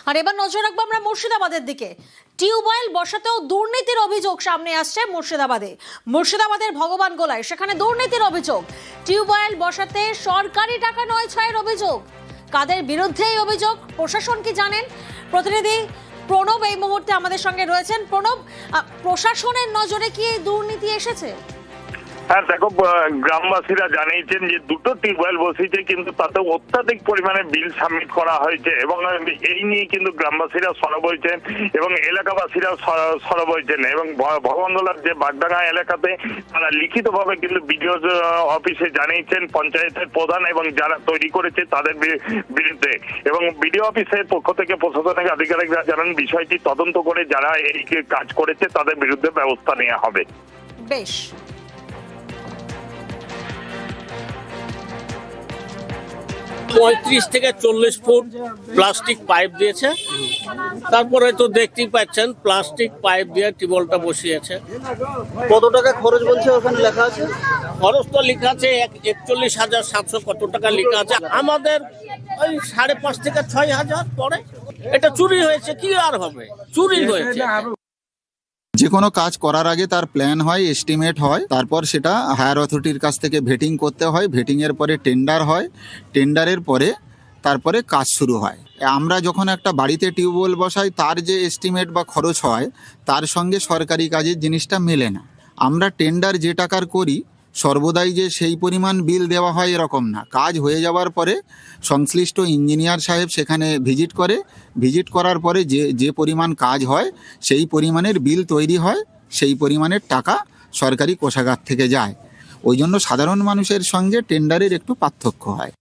আর এবার নজর রাখবো আমরা মুর্শিদাবাদের দিকে। টিউবওয়েল বসাতেও দুর্নীতির অভিযোগ সামনে আসছে মুর্শিদাবাদের ভগবান গোলায়, সেখানে দুর্নীতির অভিযোগ। টিউবওয়েল বসাতে সরকারি টাকা নয় ছয়ের অভিযোগ। কাদের বিরুদ্ধে এই অভিযোগ, প্রশাসন কি জানেন? প্রতিনিধি প্রণব এই মুহূর্তে আমাদের সঙ্গে রয়েছেন। প্রণব, প্রশাসনের নজরে কি এই দুর্নীতি এসেছে? হ্যাঁ দেখো, গ্রামবাসীরা জানিয়েছেন যে দুটো টিউবওয়েল বসিয়েছে, কিন্তু তাতে অত্যাধিক পরিমাণে বিল সাবমিট করা হয়েছে এবং এই নিয়ে কিন্তু গ্রামবাসীরা সরব হয়েছেন এবং এলাকাবাসীরা সরব হয়েছেন এবং ভগবানগোলার যে বাগডাঙ্গা এলাকাতে তারা লিখিতভাবে কিন্তু বিডিও অফিসে জানিয়েছেন পঞ্চায়েতের প্রধান এবং যারা তৈরি করেছে তাদের বিরুদ্ধে, এবং বিডিও অফিসের পক্ষ থেকে প্রশাসনিক আধিকারিকরা জানান বিষয়টি তদন্ত করে যারা এই কাজ করেছে তাদের বিরুদ্ধে ব্যবস্থা নেওয়া হবে। বেশ, 35 থেকে 40 ফুট প্লাস্টিক পাইপ দিয়েছে। তারপরে তো দেখতেই পাচ্ছেন প্লাস্টিক পাইপ দিয়ে টিউবওয়েলটা বসিয়েছে। কত টাকা খরচ বলছে ওখানে লেখা আছে? খরচ তো লেখা আছে 41,700 কত টাকা লেখা আছে। আমাদের ওই 5.5 থেকে 6,000 পড়ে। এটা চুরি হয়েছে, কি আর হবে, চুরি হয়েছে। যে কোনো কাজ করার আগে তার প্ল্যান হয়, এস্টিমেট হয়, তারপর সেটা হায়ার অথরিটির কাছ থেকে ভেটিং করতে হয়, ভেটিংয়ের পরে টেন্ডার হয়, টেন্ডারের পরে তারপরে কাজ শুরু হয়। আমরা যখন একটা বাড়িতে টিউবওয়েল বসাই তার যে এস্টিমেট বা খরচ হয় তার সঙ্গে সরকারি কাজের জিনিসটা মেলে না। আমরা টেন্ডার যে টাকার করি সর্বদাই যে সেই পরিমাণ বিল দেওয়া হয় এরকম না। কাজ হয়ে যাওয়ার পরে সংশ্লিষ্ট ইঞ্জিনিয়ার সাহেব সেখানে ভিজিট করার পরে যে পরিমাণ কাজ হয় সেই পরিমাণের বিল তৈরি হয়, সেই পরিমাণের টাকা সরকারি কোষাগার থেকে যায়। ওই জন্য সাধারণ মানুষের সঙ্গে টেন্ডারের একটু পার্থক্য হয়।